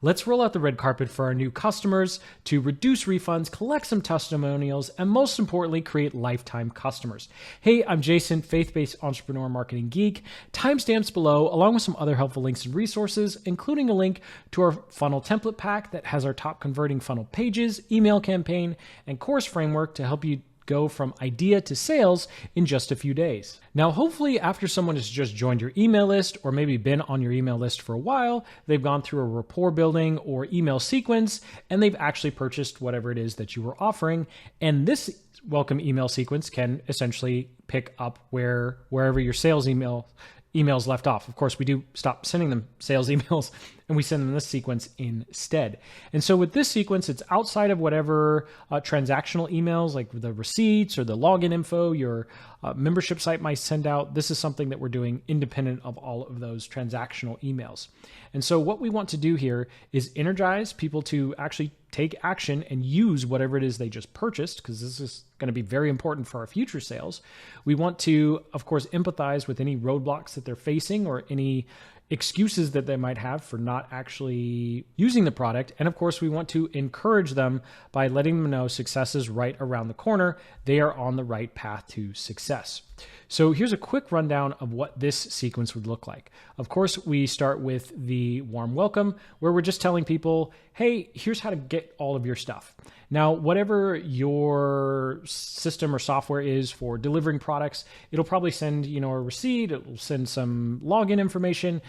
Let's roll out the red carpet for our new customers to reduce refunds, collect some testimonials, and most importantly, create lifetime customers. Hey, I'm Jason, faith-based entrepreneur marketing geek. Timestamps below, along with some other helpful links and resources, including a link to our funnel template pack that has our top converting funnel pages, email campaign, and course framework to help you go from idea to sales in just a few days. Now, hopefully after someone has just joined your email list or maybe been on your email list for a while, they've gone through a rapport building or email sequence, and they've actually purchased whatever it is that you were offering. And this welcome email sequence can essentially pick up wherever your sales emails left off. Of course, we do stop sending them sales emails and we send them this sequence instead. And so with this sequence, it's outside of whatever transactional emails like the receipts or the login info your membership site might send out. This is something that we're doing independent of all of those transactional emails. And so what we want to do here is energize people to actually take action and use whatever it is they just purchased, because this is going to be very important for our future sales. We want to, of course, empathize with any roadblocks that they're facing or any excuses that they might have for not actually using the product. And of course, we want to encourage them by letting them know success is right around the corner. They are on the right path to success. So here's a quick rundown of what this sequence would look like. Of course, we start with the warm welcome, where we're just telling people, hey, here's how to get all of your stuff. Now, whatever your system or software is for delivering products, it'll probably send, a receipt, it'll send some login information.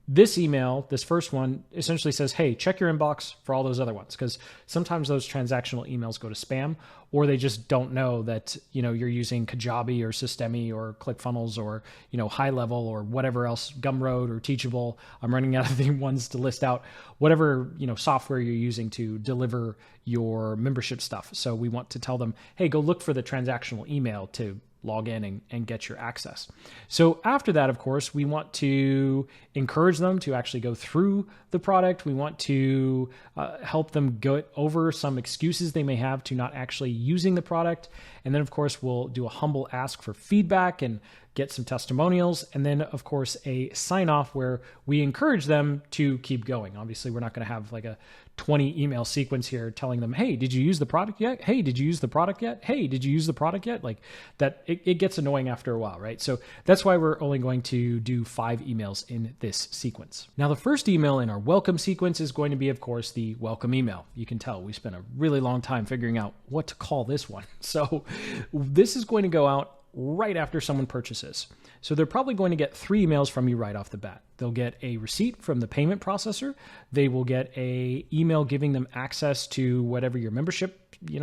This email, this first one, essentially says, hey, check your inbox for all those other ones, because sometimes those transactional emails go to spam, or they just don't know that, you're using Kajabi or Systemi or ClickFunnels or, High Level or whatever else, Gumroad or Teachable. I'm running out of the ones to list out, whatever, software you're using to deliver your membership stuff. So we want to tell them, hey, go look for the transactional email to log in and get your access. So after that, of course, we want to encourage them to actually go through the product. We want to help them go over some excuses they may have to not actually using the product. And then, of course, we'll do a humble ask for feedback and get some testimonials. And then, of course, a sign off where we encourage them to keep going. Obviously, we're not going to have like a 20 email sequence here telling them, hey, did you use the product yet? Hey, did you use the product yet? Hey, did you use the product yet? Like that, it gets annoying after a while, right? So that's why we're only going to do 5 emails in this sequence. Now, the first email in our welcome sequence is going to be, of course, the welcome email. You can tell we spent a really long time figuring out what to call this one. So this is going to go out right after someone purchases. So they're probably going to get 3 emails from you right off the bat. They'll get a receipt from the payment processor. They will get a email giving them access to whatever your membership,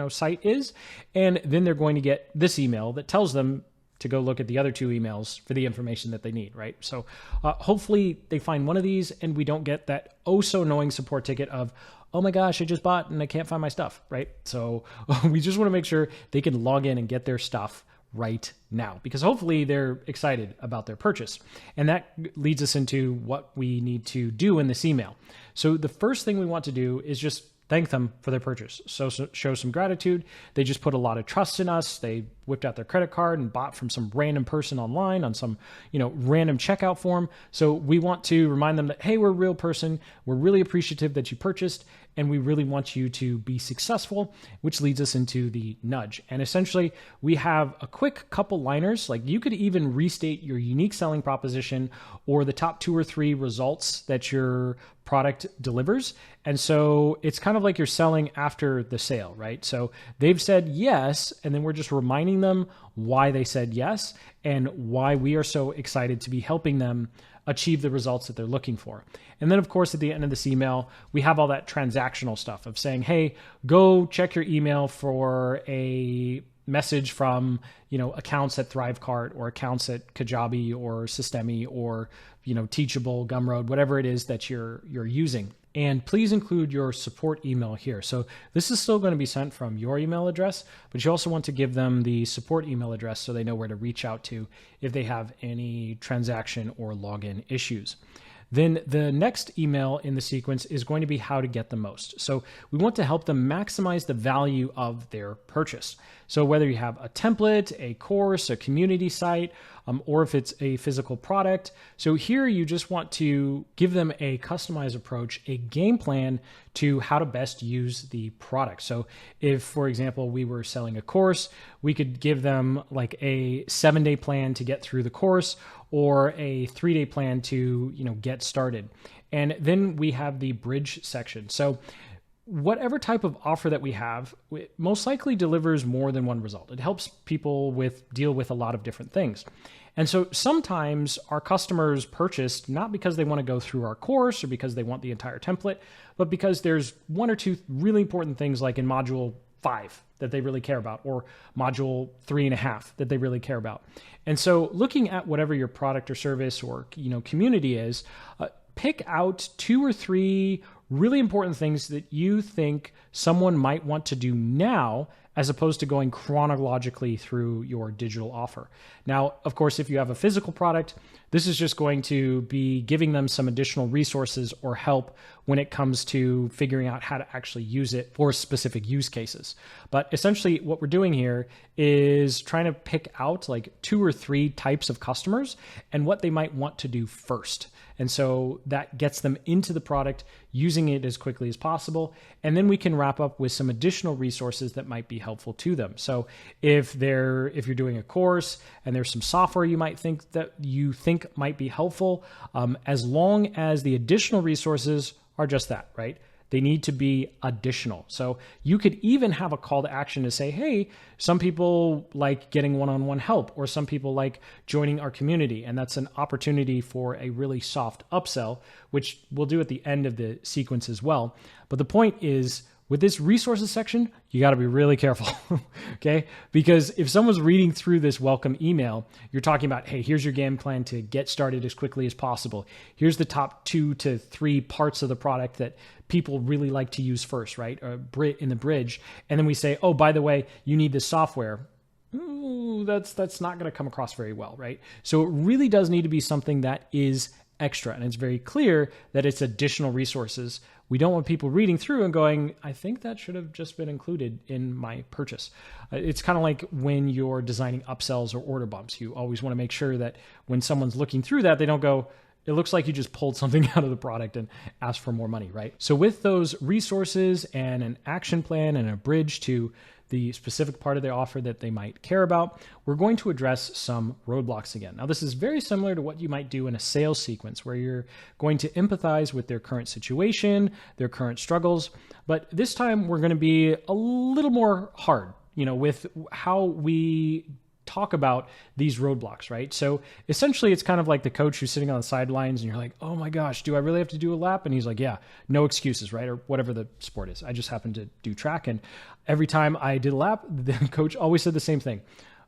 site is. And then they're going to get this email that tells them to go look at the other 2 emails for the information that they need, right? So hopefully they find one of these and we don't get that oh so annoying support ticket of, oh my gosh, I just bought and I can't find my stuff, right? So we just want to make sure they can log in and get their stuff right now, because hopefully they're excited about their purchase. And that leads us into what we need to do in this email. So the first thing we want to do is just thank them for their purchase. So show some gratitude. They just put a lot of trust in us. They whipped out their credit card and bought from some random person online on some, random checkout form. So we want to remind them that, hey, we're a real person. We're really appreciative that you purchased, and we really want you to be successful, which leads us into the nudge. And essentially, we have a quick couple liners. Like you could even restate your unique selling proposition or the top 2 or 3 results that your product delivers. And so it's kind of like you're selling after the sale, right? So they've said yes, and then we're just reminding them why they said yes and why we are so excited to be helping them achieve the results that they're looking for. And then, of course, at the end of this email, we have all that transactional stuff of saying, hey, go check your email for a message from, accounts at Thrivecart or accounts at Kajabi or Systemi or, Teachable, Gumroad, whatever it is that you're using. And please include your support email here. So this is still going to be sent from your email address, but you also want to give them the support email address so they know where to reach out to if they have any transaction or login issues. then the next email in the sequence is going to be how to get the most. So we want to help them maximize the value of their purchase. So whether you have a template, a course, a community site, or if it's a physical product. So here you just want to give them a customized approach, a game plan to how to best use the product. So if, for example, we were selling a course, we could give them like a 7-day plan to get through the course or a 3-day plan to, get started. And then we have the bridge section. So whatever type of offer that we have, it most likely delivers more than one result. It helps people deal with a lot of different things. And so sometimes our customers purchased not because they want to go through our course or because they want the entire template, but because there's one or two really important things like in module 5 that they really care about, or module 3.5 that they really care about. And so looking at whatever your product or service or community is, pick out 2 or 3 really important things that you think someone might want to do now, as opposed to going chronologically through your digital offer. Now, of course, if you have a physical product, this is just going to be giving them some additional resources or help when it comes to figuring out how to actually use it for specific use cases. But essentially what we're doing here is trying to pick out like 2 or 3 types of customers and what they might want to do first. And so that gets them into the product, using it as quickly as possible. And then we can wrap up with some additional resources that might be helpful to them. So if you're doing a course and there's some software you think might be helpful, as long as the additional resources are just that, right? They need to be additional. So you could even have a call to action to say, hey, some people like getting one-on-one help, or some people like joining our community. And that's an opportunity for a really soft upsell, which we'll do at the end of the sequence as well. But the point is, with this resources section, you got to be really careful, okay? Because if someone's reading through this welcome email, you're talking about, hey, here's your game plan to get started as quickly as possible. Here's the top 2 to 3 parts of the product that people really like to use first, right? In the bridge. And then we say, oh, by the way, you need this software. Ooh, that's not going to come across very well, right? So it really does need to be something that is extra. And it's very clear that it's additional resources. We don't want people reading through and going, I think that should have just been included in my purchase. It's kind of like when you're designing upsells or order bumps. You always want to make sure that when someone's looking through that, they don't go, it looks like you just pulled something out of the product and asked for more money, right? So with those resources and an action plan and a bridge to the specific part of the offer that they might care about, we're going to address some roadblocks again. Now, this is very similar to what you might do in a sales sequence, where you're going to empathize with their current situation, their current struggles. But this time we're going to be a little more hard, with how we talk about these roadblocks, right? So essentially it's kind of like the coach who's sitting on the sidelines and you're like, oh my gosh, do I really have to do a lap? And he's like, yeah, no excuses, right? Or whatever the sport is. I just happen to do track. And every time I did a lap, the coach always said the same thing.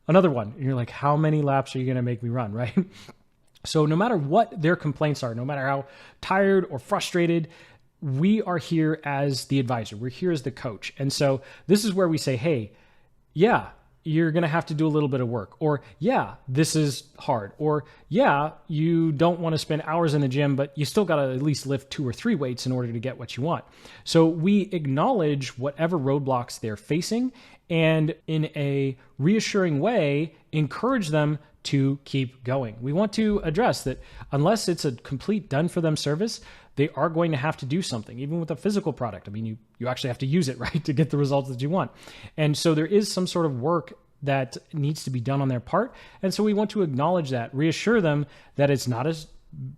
Another one. And you're like, how many laps are you going to make me run, right? So no matter what their complaints are, no matter how tired or frustrated, we are here as the advisor. We're here as the coach. And so this is where we say, hey, yeah, you're going to have to do a little bit of work, or yeah, this is hard, or yeah, you don't want to spend hours in the gym, but you still got to at least lift 2 or 3 weights in order to get what you want. So we acknowledge whatever roadblocks they're facing and in a reassuring way, encourage them to keep going. We want to address that unless it's a complete done for them service, they are going to have to do something, even with a physical product. I mean, you actually have to use it, right, to get the results that you want. And so there is some sort of work that needs to be done on their part. And so we want to acknowledge that, reassure them that it's not as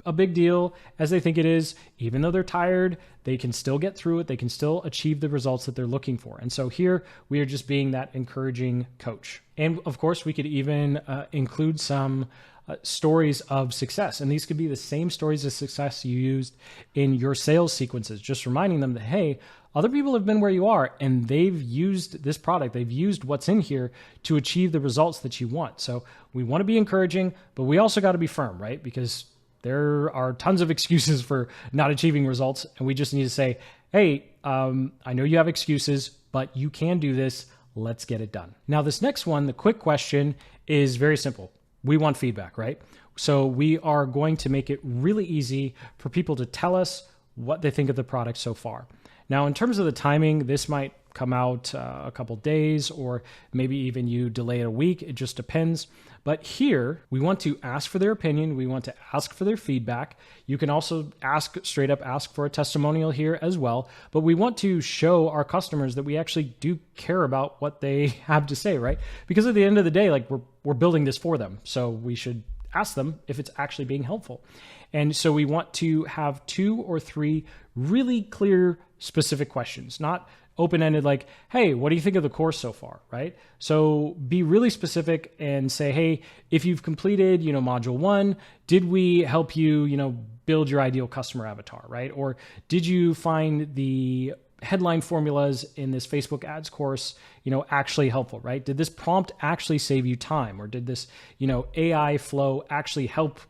a big deal as they think it is. Even though they're tired, they can still get through it. They can still achieve the results that they're looking for. And so here we are just being that encouraging coach. And of course, we could even include some stories of success. And these could be the same stories of success you used in your sales sequences, just reminding them that, hey, other people have been where you are and they've used this product. They've used what's in here to achieve the results that you want. So we want to be encouraging, but we also got to be firm, right? Because there are tons of excuses for not achieving results. And we just need to say, hey, I know you have excuses, but you can do this. Let's get it done. Now, this next one, the quick question, is very simple. We want feedback, right? So we are going to make it really easy for people to tell us what they think of the product so far. Now, in terms of the timing, this might come out a couple days, or maybe even you delay it a week. It just depends. But here, we want to ask for their opinion. We want to ask for their feedback. You can also straight up ask for a testimonial here as well. But we want to show our customers that we actually do care about what they have to say, right? Because at the end of the day, like we're building this for them. So we should ask them if it's actually being helpful. And so we want to have 2 or 3 really clear, specific questions, not open-ended like, hey, what do you think of the course so far, right? So be really specific and say, hey, if you've completed, module 1, did we help you, build your ideal customer avatar, right? Or did you find the headline formulas in this Facebook ads course, actually helpful, right? Did this prompt actually save you time? Or did this, AI flow actually help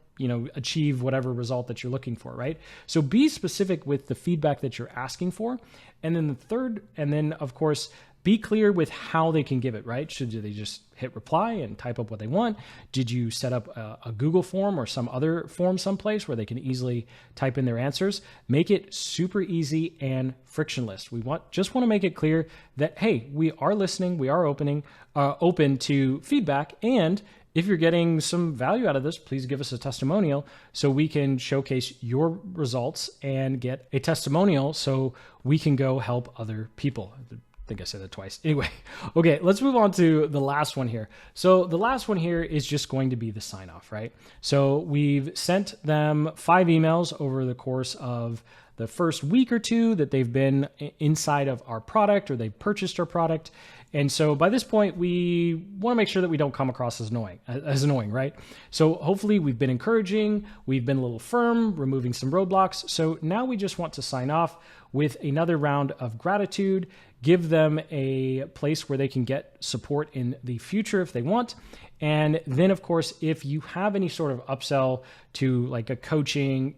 achieve whatever result that you're looking for, right? So be specific with the feedback that you're asking for. And then the third, and then of course, be clear with how they can give it, right? Should they just hit reply and type up what they want? Did you set up a Google form or some other form someplace where they can easily type in their answers? Make it super easy and frictionless. We just want to make it clear that, hey, we are listening, we are open to feedback, and if you're getting some value out of this, please give us a testimonial so we can showcase your results and get a testimonial so we can go help other people. I think I said that twice. Anyway, okay, let's move on to the last one here. So the last one here is just going to be the sign off, right? So we've sent them 5 emails over the course of the first week or 2 that they've been inside of our product or they've purchased our product. And so by this point, we want to make sure that we don't come across as annoying, right? So hopefully we've been encouraging, we've been a little firm, removing some roadblocks. So now we just want to sign off with another round of gratitude, give them a place where they can get support in the future if they want. And then, of course, if you have any sort of upsell to coaching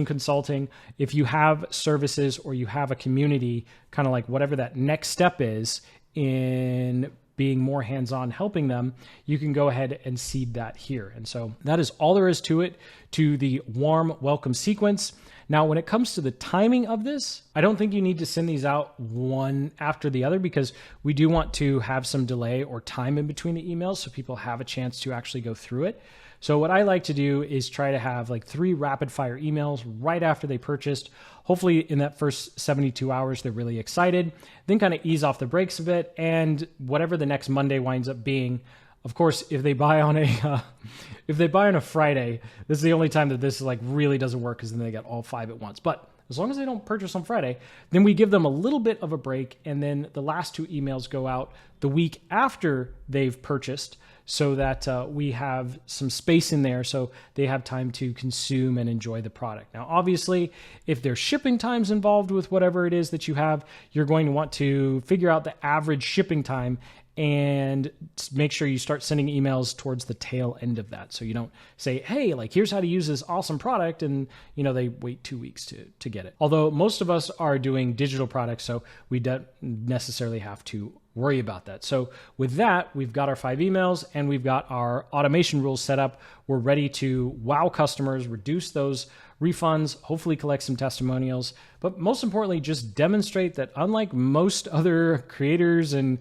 consulting, if you have services or you have a community, kind of like whatever that next step is in being more hands-on helping them, you can go ahead and seed that here. And so that is all there is to it, to the warm welcome sequence. Now, when it comes to the timing of this, I don't think you need to send these out one after the other because we do want to have some delay or time in between the emails so people have a chance to actually go through it. So what I like to do is try to have 3 rapid fire emails right after they purchased. Hopefully in that first 72 hours, they're really excited, then kind of ease off the brakes a bit. And whatever the next Monday winds up being, of course, if they buy on a Friday, this is the only time that this really doesn't work because then they get all 5 at once. But as long as they don't purchase on Friday, then we give them a little bit of a break. And then the last 2 emails go out the week after they've purchased so that we have some space in there so they have time to consume and enjoy the product. Now, obviously, if there's shipping times involved with whatever it is that you have, you're going to want to figure out the average shipping time and make sure you start sending emails towards the tail end of that. So you don't say, hey, here's how to use this awesome product. And, they wait 2 weeks to get it. Although most of us are doing digital products, so we don't necessarily have to worry about that. So with that, we've got our 5 emails and we've got our automation rules set up. We're ready to wow customers, reduce those refunds, hopefully collect some testimonials, but most importantly, just demonstrate that unlike most other creators and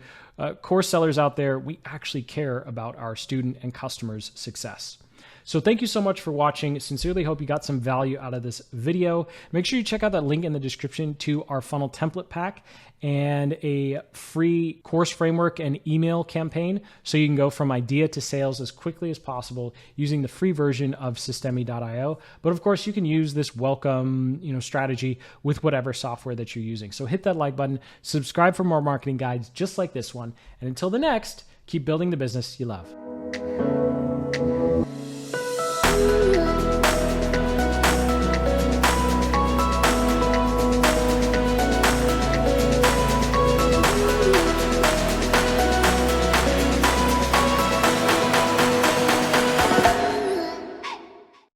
course sellers out there, we actually care about our student and customers' success. So thank you so much for watching. Sincerely hope you got some value out of this video. Make sure you check out that link in the description to our funnel template pack and a free course framework and email campaign so you can go from idea to sales as quickly as possible using the free version of Systemi.io. But of course, you can use this welcome, strategy with whatever software that you're using. So hit that like button, subscribe for more marketing guides just like this one. And until the next, keep building the business you love.